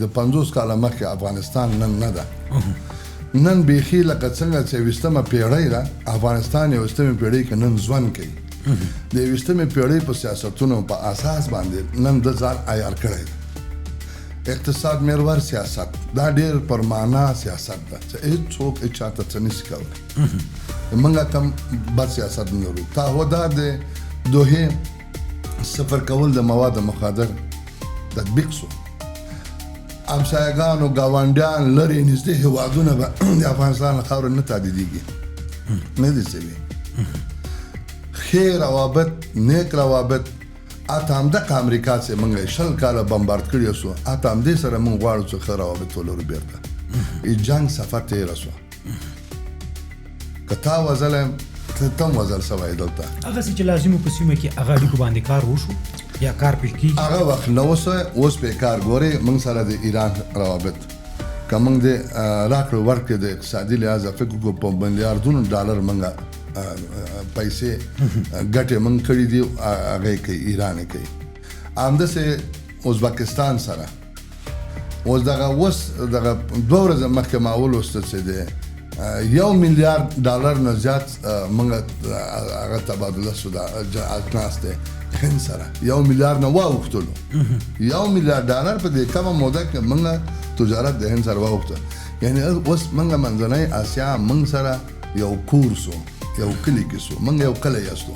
د 50 کاله مخکې افغانستان نن نه ده. نن بیخي لکه څنګه چې 20مه پیړۍ ده، افغانستان یې 20مه پیړۍ کې نن ژوند کوي. د 20مه پیړۍ په سیاستونو په اساس باندې نن د ځان عیار کړی دی. اقتصاد محور سیاست دا ډېر پرمانا سیاست ده چې هېڅوک هېچا ته څه نشي کولی. موږ کوم بد سیاست نه لرو. تعهدات د دوحې سفر کول د مواد مخدر تطبیق شو. همسایګانو ګاونډیان لرې نږدې هېوادونه به د افغانستان له خاورې نه تادیدېږي، نه دي شوي. ښې روابط، نیک روابط، اته همدغه امریکا چې موږ 20 کاله بمبارد کړي سو، اته همدې سره موږ غواړو چې ښه روابط ولرو بېرته. جنګ صفحه تېره سوه. که تا وزلی ته هم وزل سوی دلته. هغسې چې لازم و په سیمه کې هغه اړیکو باندې کار وشو یا کار پیل کېږي؟ هغه وخت نه وسوی، اوس پې کار ګورې. موږ سره د ایران روابط که موږ د راکړو ورکړې د اقتصادي لحاظه فکر کوو په ملیاردونو ډالر موږ پیسې ګټې موږ کړي دي، هغه یې کوي، ایران یې کوي. همداسې ازبکستان سره اوس دغه 2 ورځې مخکې ما ولوسته چې د $1 میلیارډ نه زیات موږ هغه تبادله شو، د اجناس دی هند سره 1 میلیارډ نه واوښتلو. $1 میلیارډ په دې کمه موده کې موږ تجارت د هند سره واوښته. یعنې اوس موږ منځنۍ اسیا موږ سره یو کور سو، یو کلی کې سو، موږ یو کلی یاستو.